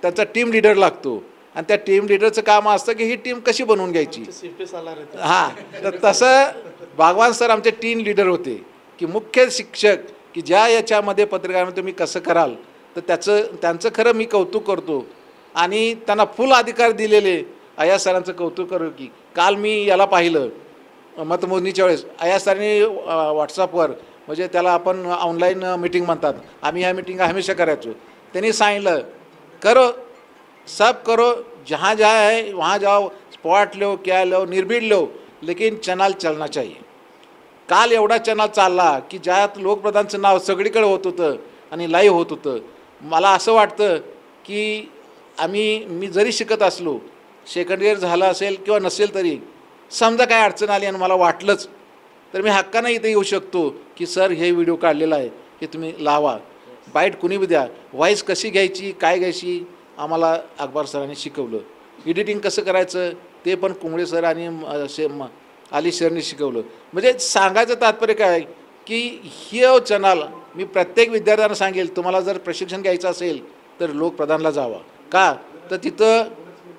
त्यांचा टीम लीडर लागतो आणि त्या टीम लीडरचं काम असतं की ही टीम कशी बनवून घ्यायची. हां, तर तसं बागवान सर आमचे टीम लीडर होते की मुख्य शिक्षक की ज्या याच्यामध्ये पत्रकारामध्ये तुम्ही कसं कराल तर त्यांचं खरं मी कौतुक करतो. आणि त्यांना फुल अधिकार दिलेले अया सरांचं कौतुक करू. की काल मी याला पाहिलं मतमोजणीच्या वेळेस अया सरांनी व्हॉट्सअपवर म्हणजे त्याला आपण ऑनलाईन मीटिंग म्हणतात, आम्ही ह्या मीटिंग हमेशा करायचो. त्यांनी सांगितलं करो सब करो, जहाँ जहाँ है वहाँ जाओ, स्पॉट लो क्या लो निर्भीड लो, लेकिन चॅनल चलना चाहिए. काल एवढा चॅनल चालला की ज्यात लोकप्रधानचं नाव सगळीकडे होत होतं आणि लाईव्ह होत होतं. मला असं वाटतं की मी जरी शिकत असलो, सेकंड इयर झालं असेल किंवा नसेल, तरी समजा काय अडचण आली आणि मला वाटलंच तर मी हक्कानं इथे येऊ शकतो की सर हे व्हिडिओ काढलेला आहे, हे तुम्ही लावा, बाईट कुणी बी द्या. व्हॉईस कशी घ्यायची काय घ्यायची आम्हाला अकबर सरांनी शिकवलं. एडिटिंग कसं करायचं ते पण कुंबळे सर आणि अली सरनी शिकवलं. म्हणजे सांगायचं तात्पर्य काय की हे चॅनल मी प्रत्येक विद्यार्थ्यांना सांगेल, तुम्हाला जर प्रशिक्षण घ्यायचं असेल तर लोकप्रधानला जावा. का तर तिथं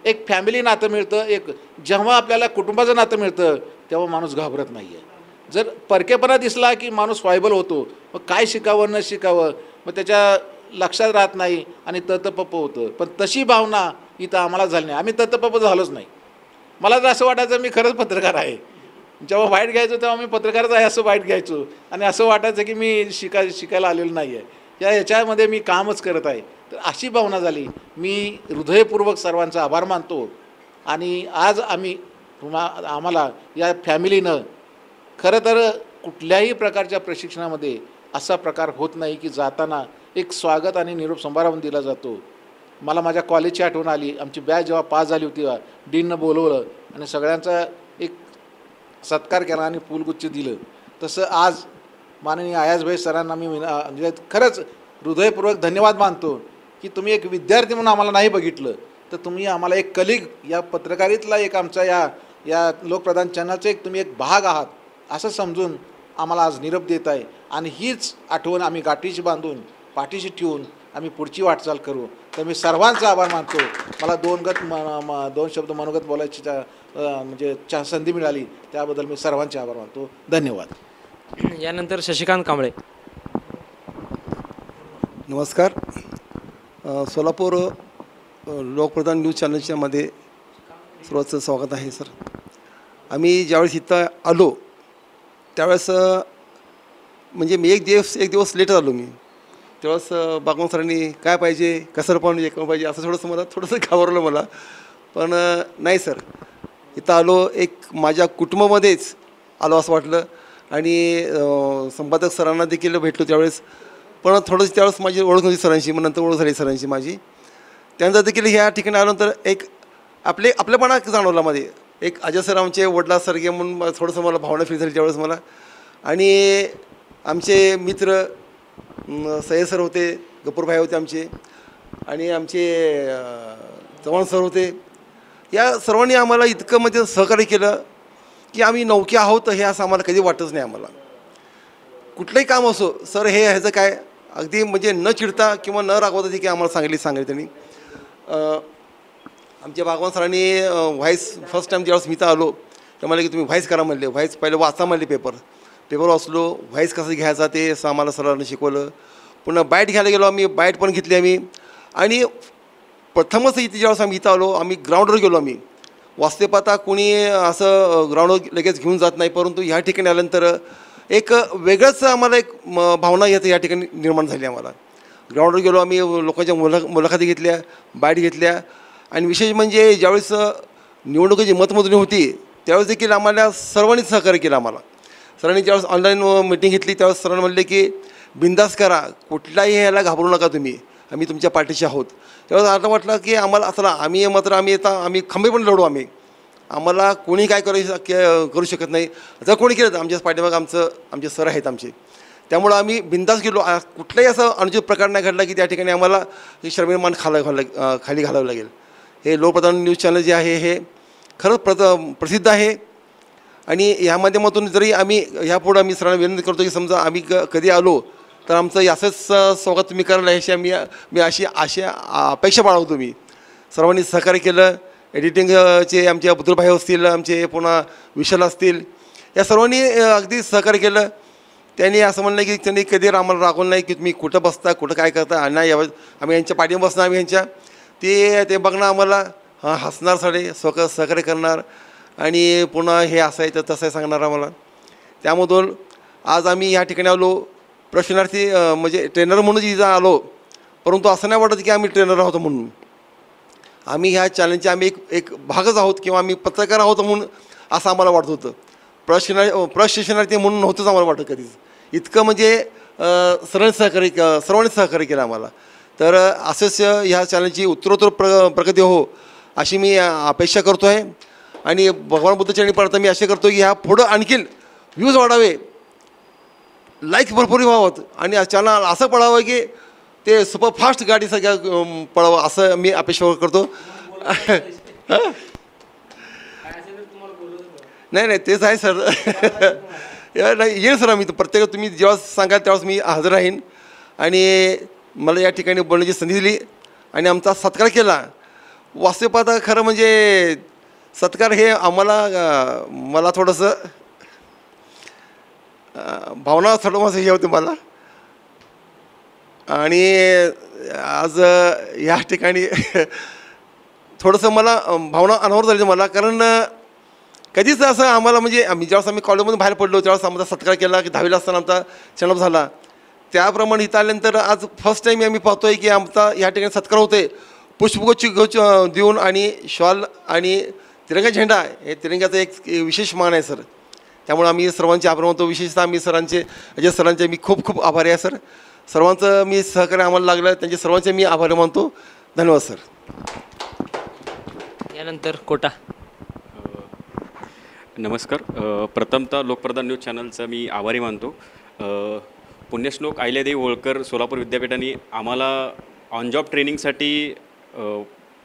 एक फॅमिली नातं मिळतं. एक जेव्हा आपल्याला कुटुंबाचं नातं मिळतं तेव्हा माणूस घाबरत नाही आहे. जर परकेपणा दिसला की माणूस वायबल होतो. मग काय शिकावं न शिकावं मग त्याच्या लक्षात राहत नाही आणि ततपप होतं. पण तशी भावना इथं आम्हाला झाली नाही. आम्ही ततपप झालोच नाही. मला तर असं वाटायचं मी खरंच पत्रकार आहे. जेव्हा वाईट घ्यायचो तेव्हा मी पत्रकारच आहे असं वाईट घ्यायचो आणि असं वाटायचं की मी शिकायला आलेलो नाही आहे, याच्यामध्ये मी कामच करत आहे. तर अशी भावना झाली. मी हृदयपूर्वक सर्वांचा आभार मानतो. आणि आज आम्हाला या फॅमिलीनं खरं तर कुठल्याही प्रकारच्या प्रशिक्षणामध्ये असा प्रकार होत नाही की जाताना एक स्वागत आणि निरोप समारंभ दिला जातो. मला माझ्या कॉलेजची आठवण आली. आमची बॅच जेव्हा पास झाली होती डीननं बोलवलं आणि सगळ्यांचा एक सत्कार केला आणि फुलगुच्छ दिलं. तसं आज माननीय अयाजभाई सरांना मी म्हणजे खरंच हृदयपूर्वक धन्यवाद मानतो की तुम्ही एक विद्यार्थी म्हणून आम्हाला नाही बघितलं, तर तुम्ही आम्हाला एक कलिग या पत्रकारितेतला एक आमच्या या लोकप्रधान चॅनलचा एक तुम्ही एक भाग आहात असं समजून आम्हाला आज निरोप देत आहे. आणि हीच आठवण आम्ही गाठीशी बांधून पाठीशी ठेवून आम्ही पुढची वाटचाल करू. तर मी सर्वांचा आभार मानतो. मला दोन शब्द मनोगत बोलायची म्हणजे संधी मिळाली त्याबद्दल मी सर्वांचे आभार मानतो. धन्यवाद. यानंतर शशिकांत कांबळे. नमस्कार. सोलापूर लोकप्रधान न्यूज चॅनलच्या मध्ये सर्वांचं स्वागत आहे सर. आम्ही ज्यावेळेस इथं आलो त्यावेळेस म्हणजे मी एक दिवस लेट आलो. मी त्यावेळेस बागवान सरांनी काय पाहिजे कसं पाहिजे कोण पाहिजे असं थोडंसं घाबरलं मला. पण नाही सर, इथं आलो एक माझ्या कुटुंबामध्येच आलो असं वाटलं. आणि संपादक सरांना देखील भेटलो त्यावेळेस. पण थोडंसं त्यावेळेस माझी ओळख नव्हती सरांची, मग नंतर ओळख झाली सरांची माझी. त्यानंतर देखील ह्या ठिकाणी आल्यानंतर एक आपलेपणा जाणवला मध्ये. एक अजय सर आमचे वडिलांसारखे म्हणून थोडंसं मला भावना फील झाली त्यावेळेस मला. आणि आमचे मित्र सय्यद सर होते, गपूरभाई होते आमचे, आणि आमचे चव्हाण सर होते. या सर्वांनी आम्हाला इतकं म्हणजे सहकार्य केलं की आम्ही नौके आहोत हे असं आम्हाला कधी वाटतच नाही. आम्हाला कुठलंही काम असो सर हे ह्याचं काय अगदी म्हणजे न चिडता किंवा न रागवता की आम्हाला सांगितले त्यांनी. आमच्या बागवान सरांनी व्हाईस फर्स्ट टाईम ज्यावेळेस मी तर आलो तर मला की तुम्ही व्हाईस करा म्हणले. व्हाईस पहिलं वाचा म्हणले, पेपर वाचलो. व्हाईस कसं घ्यायचा ते असं आम्हाला सरांनी शिकवलं. पुन्हा बाईट घ्यायला गेलो आम्ही, बाईट पण घेतली आम्ही. आणि प्रथमच इथे ज्यावेळेस आम्ही इथं आलो आम्ही ग्राउंडवर गेलो. आम्ही वाचते पाहता कोणी असं ग्राउंडवर लगेच घेऊन जात नाही, परंतु ह्या ठिकाणी आल्यानंतर एक वेगळंच आम्हाला एक भावना या ठिकाणी निर्माण झाली. आम्हाला ग्राउंडवर गेलो आम्ही, लोकांच्या मुलाखती घेतल्या, बाईट घेतल्या. आणि विशेष म्हणजे ज्यावेळेस निवडणुकीची मतमोजणी होती त्यावेळेस देखील आम्हाला सर्वांनीच सहकार्य केलं. आम्हाला सरांनी ज्यावेळेस ऑनलाईन मीटिंग घेतली त्यावेळेस सरांनी म्हणले की बिंदास करा, कुठलाही ह्याला घाबरू नका तुम्ही, आम्ही तुमच्या पाठीशी आहोत. त्यावेळेस आता वाटलं की आम्हाला असला आम्ही खंबीरपणे लढू. आम्हाला कोणी काय करू शकत नाही. जर कोणी केलं तर आमच्याच पाठीमाग आमचे सर आहेत आमचे. त्यामुळं आम्ही बिंदास गेलो. कुठलाही असं अनुचित प्रकार नाही घडला की त्या ठिकाणी आम्हाला शर्मिमान खाली घालावं लागेल. हे लोकप्रधान न्यूज चॅनल जे आहे हे खरंच प्रसिद्ध आहे. आणि ह्या माध्यमातून जरी आम्ही ह्यापुढं आम्ही सरांना विनंती करतो की समजा आम्ही कधी आलो तर आमचं असंच स्वागत तुम्ही करायला याची मी अशी अपेक्षा बाळगतो. मी सर्वांनी सहकार्य केलं. एडिटिंगचे आमचे अब्दुलभाई असतील, आमचे पुन्हा विशाल असतील, या सर्वांनी अगदी सहकार्य केलं. त्यांनी असं म्हणलं की त्यांनी कधी आम्हाला रागवलं नाही की तुम्ही कुठं बसता कुठं काय करता. नाही आम्ही यांच्या पाठीवर बसणार, आम्ही यांच्या ते बघणं आम्हाला हसणार, सहकार्य करणार. आणि पुन्हा हे असं आहे तर तसं आहे सांगणार आम्हाला. त्यामधून आज आम्ही ह्या ठिकाणी आलो प्रशिक्षणार्थी म्हणजे ट्रेनर म्हणून इथं आलो, परंतु असं नाही वाटत की आम्ही ट्रेनर आहोत म्हणून. आम्ही ह्या चॅलेंजचे आम्ही एक भागच आहोत किंवा आम्ही पत्रकार आहोत म्हणून असं आम्हाला वाटत होतं. प्रशिक्षणार्थी म्हणून नव्हतंच आम्हाला वाटत कधीच. इतकं म्हणजे सर्वांनी सहकार्य केलं आम्हाला. तर असंच ह्या चॅलेंजची उत्तरोत्तर प्रगती हो अशी मी अपेक्षा करतो आहे. आणि भगवान बुद्ध चरणी प्रार्थना मी असे करतो की ह्या पुढं आणखीन व्ह्यूज वाढावे, लाईक्स भरपूर व्हावं आणि चॅनल असं पडावं की ते सुपरफास्ट गाडी सगळ्या पळावं असं मी अपेक्षा करतो. नाही तेच आहे सर. नाही येईल सर आम्ही प्रत्येक तुम्ही जेव्हा सांगाल तेव्हाच मी हजर राहीन. आणि मला या ठिकाणी बोलण्याची संधी दिली आणि आमचा सत्कार केला. वास्तविक पाहता खरं म्हणजे सत्कार हे आम्हाला मला थोडंसं भावना थोडं हे होते मला. आणि आज या ठिकाणी थोडंसं मला भावना अनावर झाली मला. कारण कधीच असं आम्हाला म्हणजे ज्यावेळेस आम्ही कॉलेजमधून बाहेर पडलो त्यावेळेस आमचा सत्कार केला की 10वीला असताना आमचा चॅनअप झाला. त्याप्रमाणे इथं आल्यानंतर आज फर्स्ट टाईम आम्ही पाहतो आहे की आमचा या ठिकाणी सत्कार होते पुष्पगुच्छ देऊन आणि शॉल आणि तिरंगा झेंडा. हे तिरंग्याचा एक विशेष मान आहे सर. त्यामुळे आम्ही सर्वांचे आभार मानतो. विशेषतः आम्ही सरांचे मी खूप आभारी आहे सर. सर्वांचं मी सहकार्य आम्हाला लागलं त्यांचे सर्वांचे मी आभार मानतो. धन्यवाद सर. यानंतर कोटा. नमस्कार. प्रथमतः लोकप्रधान न्यूज चॅनलचं मी आभारी मानतो. पुण्यश्लोक अहिल्यादेवी होळकर सोलापूर विद्यापीठाने आम्हाला ऑन जॉब ट्रेनिंगसाठी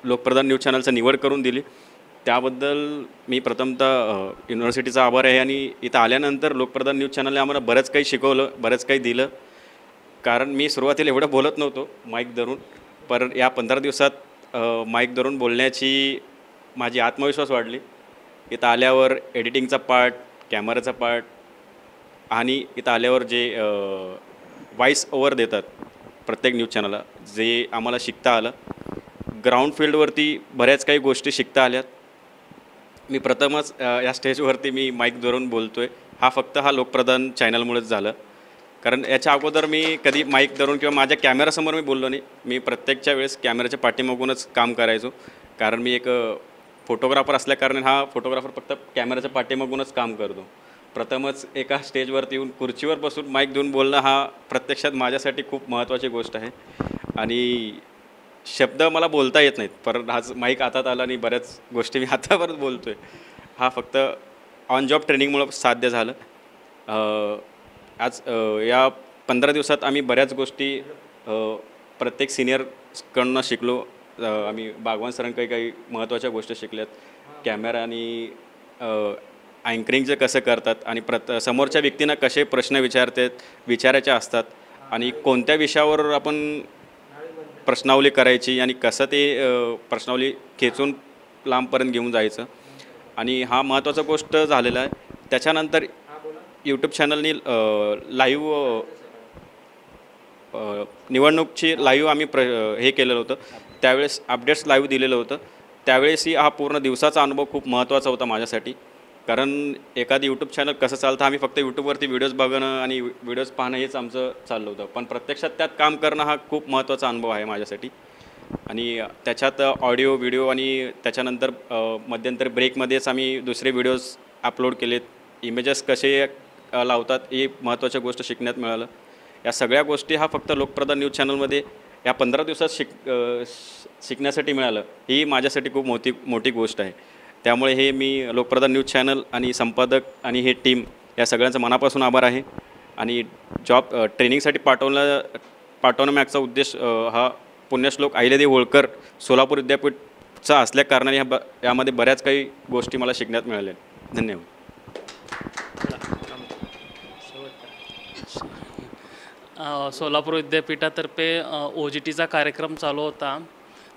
लोकप्रधान न्यूज चॅनलचं निवड करून दिली. त्याबद्दल मी प्रथमतः युनिव्हर्सिटीचा आभार आहे. आणि इथं आल्यानंतर लोकप्रधान न्यूज चॅनलने आम्हाला बरंच काही शिकवलं, बरंच काही दिलं. कारण मी सुरुवातीला एवढं बोलत नव्हतो माईक धरून, पण या 15 दिवसात माईक धरून बोलण्याची माझी आत्मविश्वास वाढली. इथं आल्यावर एडिटिंगचा पार्ट, कॅमेराचा पार्ट आणि इथं आल्यावर जे व्हॉईस ओव्हर देतात प्रत्येक न्यूज चॅनलला, जे आम्हाला शिकता आलं. ग्राउंड फील्डवरती बऱ्याच काही गोष्टी शिकता आल्यात. मी प्रथमच या स्टेजवरती मी माईक धरून बोलतो आहे. हा लोकप्रधान चॅनलमुळेच झालं. कारण याच्या अगोदर मी कधी माईक धरून किंवा माझ्या कॅमेरासमोर मी बोललो नाही. मी प्रत्येकच्या वेळेस कॅमेऱ्याच्या पाठीमागूनच काम करायचो. कारण मी एक फोटोग्राफर असल्याकारणे हा फोटोग्राफर फक्त कॅमेऱ्याच्या पाठीमागूनच काम करतो. प्रथमच एका स्टेजवरती येऊन खुर्चीवर बसून माईक देऊन बोलणं हा प्रत्यक्षात माझ्यासाठी खूप महत्त्वाची गोष्ट आहे. आणि शब्द मला बोलता येत नाहीत, पण आज माईक हातात आला आणि बऱ्याच गोष्टी मी आतापर्यंत बोलतो आहे. हा फक्त ऑन जॉब ट्रेनिंगमुळं साध्य झालं. आज या 15 दिवसात आम्ही बऱ्याच गोष्टी प्रत्येक सिनियरकडून शिकलो. आम्ही बागवान सरांकडे काही महत्त्वाच्या गोष्टी शिकल्यात. कॅमेरा आणि अँकरिंगचं कसं करतात आणि समोरच्या व्यक्तींना कसे प्रश्न विचारायचे असतात आणि कोणत्या विषयावर आपण प्रश्नावली करायची आणि कसं ते प्रश्नावली खेचून लांबपर्यंत घेऊन जायचं. आणि हा महत्त्वाचा गोष्ट झालेला आहे. त्याच्यानंतर यूट्यूब चॅनलनी लाईव्ह निवडणूकची लाईव्ह आम्ही हे केलेलं होतं. त्यावेळेस अपडेट्स लाईव्ह दिलेलं होतं. त्यावेळेसही हा पूर्ण दिवसाचा अनुभव खूप महत्त्वाचा होता माझ्यासाठी. कारण एखादी यूट्यूब चॅनल कसं चालतं, आम्ही फक्त यूट्यूबवरती व्हिडिओज बघणं आणि व्हिडिओज पाहणं हेच आमचं चाललं होतं. पण प्रत्यक्षात त्यात काम करणं हा खूप महत्त्वाचा अनुभव आहे माझ्यासाठी. आणि त्याच्यात ऑडिओ व्हिडिओ आणि त्याच्यानंतर मध्यंतरी ब्रेकमध्येच आम्ही दुसरे व्हिडिओज अपलोड केलेत. इमेजेस कसे लावतात ही महत्त्वाच्या गोष्ट शिकण्यात मिळालं. या सगळ्या गोष्टी हा फक्त लोकप्रधान न्यूज चॅनलमध्ये या 15 दिवसात शिकण्यासाठी मिळालं. ही माझ्यासाठी खूप मोठी गोष्ट आहे. त्यामुळे हे मी लोकप्रधान न्यूज चॅनल आणि संपादक आणि हे टीम या सगळ्यांचा मनापासून आभार आहे. आणि जॉब ट्रेनिंगसाठी पाठवण्यामागचा उद्देश हा पुण्यश्लोक अहिल्यादेवी होळकर सोलापूर विद्यापीठचा असल्याकारणाने यामध्ये बऱ्याच काही गोष्टी मला शिकण्यात मिळाल्या. धन्यवाद. सोलापूर विद्यापीठातर्फे OGTचा कार्यक्रम चालू होता.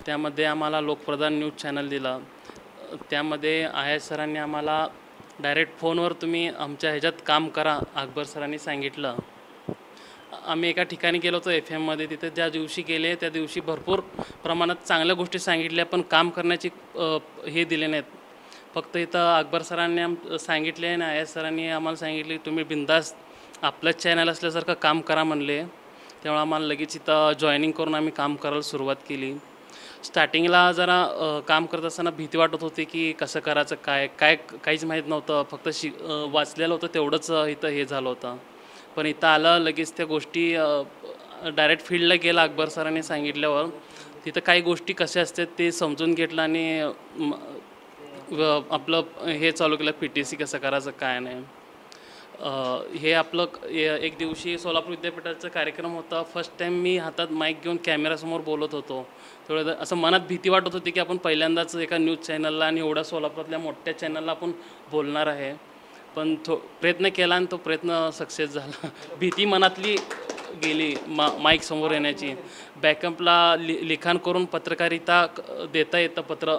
त्यामध्ये आम्हाला लोकप्रधान न्यूज चॅनल दिला. त्यामध्ये आय सरांनी आम्हाला डायरेक्ट फोनवर तुम्ही आमच्या ह्याच्यात काम करा अकबर सरांनी सांगितलं. आम्ही एका ठिकाणी गेलो होतो FM मध्ये. तिथे ज्या दिवशी गेले त्या दिवशी भरपूर प्रमाणात चांगल्या गोष्टी सांगितल्या, पण काम करण्याची हे दिले नाहीत. फक्त इथं अकबर सरांनी सांगितले आणि आय एस सरांनी आम्हाला सांगितले तुम्ही बिंदास्त आपलंच चॅनल असल्यासारखं काम करा म्हणले. त्यामुळे आम्हाला लगेच इथं जॉईनिंग करून आम्ही काम करायला सुरुवात केली. स्टार्टिंगला जरा काम करत असताना भीती वाटत होती की कसं करायचं, काहीच माहीत नव्हतं. फक्त वाचलेलं होतं तेवढंच इथं हे झालं होतं. पण इथं आलं लगेच त्या गोष्टी डायरेक्ट फील्डला गेला अकबर सरांनी सांगितल्यावर. तिथं काही गोष्टी कशा असतात ते समजून घेतलं आणि आपलं हे चालू केलं PTC कसं करायचं काय नाही. हे आपलं एक दिवशी सोलापूर विद्यापीठाचा कार्यक्रम होता. फर्स्ट टाईम मी हातात माईक घेऊन कॅमेरासमोर बोलत होतो. थोडं असं मनात भीती वाटत होती की आपण पहिल्यांदाच एका न्यूज चॅनलला आणि एवढ्या सोलापूरातल्या मोठ्या चॅनलला आपण बोलणार आहे. पण प्रयत्न केला आणि तो प्रयत्न सक्सेस झाला. भीती मनातली गेली माईक समोर येण्याची. बॅकअपला लिखाण करून पत्रकारिता देता येतं पत्र,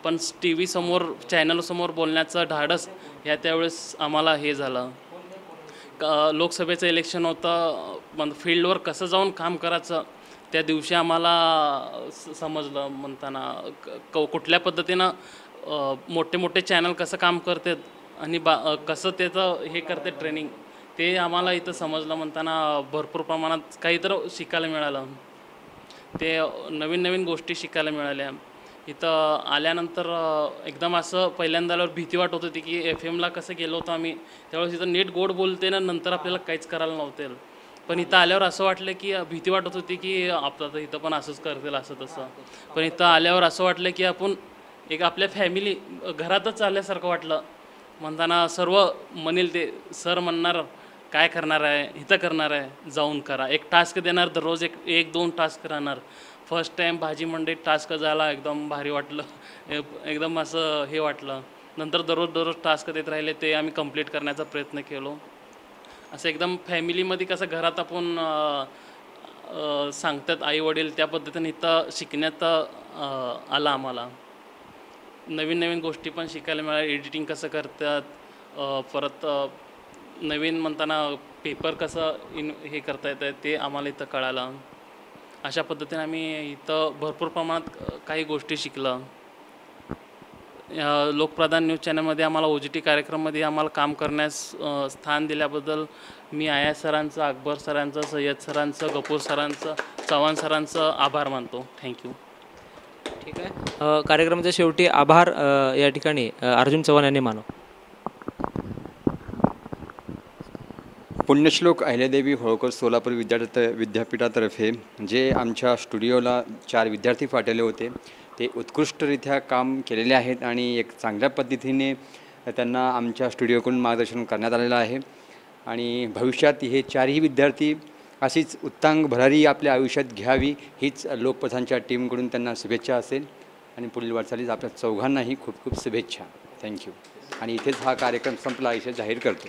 पण TV समोर चॅनलसमोर बोलण्याचं धाडस त्यावेळेस आम्हाला हे झालं. लोकसभेचं इलेक्शन होतं, पण फील्डवर कसं जाऊन काम करायचं त्या दिवशी आम्हाला समजलं. म्हणताना कुठल्या पद्धतीनं मोठे मोठे चॅनल कसं काम करतात आणि कसं त्याचं हे करते ट्रेनिंग ते आम्हाला इथं समजलं. म्हणताना भरपूर प्रमाणात काहीतरी शिकायला मिळालं. ते नवीन नवीन गोष्टी शिकायला मिळाल्या. इथं आल्यानंतर एकदम असं पहिल्यांदा आल्यावर भीती वाटत होती की FM ला कसं गेलो होतो आम्ही, त्यावेळेस इथं नीट गोड बोलते ना, नंतर आपल्याला काहीच करायला नव्हतं. पण इथं आल्यावर असं वाटलं की भीती वाटत होती की आपलं इथं पण असंच करतील असं तसं. पण इथं आल्यावर असं वाटलं की आपण एक आपल्या फॅमिली घरातच आल्यासारखं वाटलं. म्हणताना सर्व म्हणेल ते सर म्हणणार काय करणार आहे, इथं करणार आहे, जाऊन करा. एक टास्क देणार दररोज, एक 2 टास्क राहणार. फर्स्ट टाईम भाजी मंडईत टास्क झाला, एकदम भारी वाटलं, एकदम असं हे वाटलं. नंतर दररोज टास्क देत राहिले, ते आम्ही कंप्लीट करण्याचा प्रयत्न केलो. असं एकदम फॅमिलीमध्ये कसं घरात आपण सांगतात आईवडील त्या पद्धतीने इथं शिकण्यात आलं आम्हाला. नवीन नवीन गोष्टी पण शिकायला मिळाल्या. एडिटिंग कसं करतात, परत नवीन म्हणताना पेपर कसं हे करता येतं ते आम्हाला इथं कळालं. अशा पद्धतीने आम्ही इथं भरपूर प्रमाणात काही गोष्टी शिकलं. लोकप्रधान न्यूज चॅनलमध्ये आम्हाला OGT कार्यक्रममध्ये आम्हाला काम करण्यास स्थान दिल्याबद्दल मी आयास सरांचं, अकबर सरांचं, सय्यद सरांचं, गफूर सरांचं, चव्हाण सरांचं आभार मानतो. थँक्यू. ठीक आहे. कार्यक्रमाच्या शेवटी आभार या ठिकाणी अर्जुन चव्हाण यांनी मानव. पुण्यश्लोक अहिल्यादेवी होळकर सोलापूर विद्यापीठातर्फे जे आमच्या स्टुडिओला 4 विद्यार्थी पाठवले होते ते उत्कृष्टरित्या काम केलेले आहेत आणि एक चांगल्या पद्धतीने त्यांना आमच्या स्टुडिओकडून मार्गदर्शन करण्यात आलेलं आहे. आणि भविष्यात हे 4ही विद्यार्थी अशीच उत्तुंग भरारी आपल्या आयुष्यात घ्यावी हीच लोकप्रधानच्या टीमकडून त्यांना शुभेच्छा असेल. आणि पुढील वाटचालीस आपल्या चौघांनाही खूप खूप शुभेच्छा. थँक्यू. आणि इथेच हा कार्यक्रम संपला असे जाहीर करतो.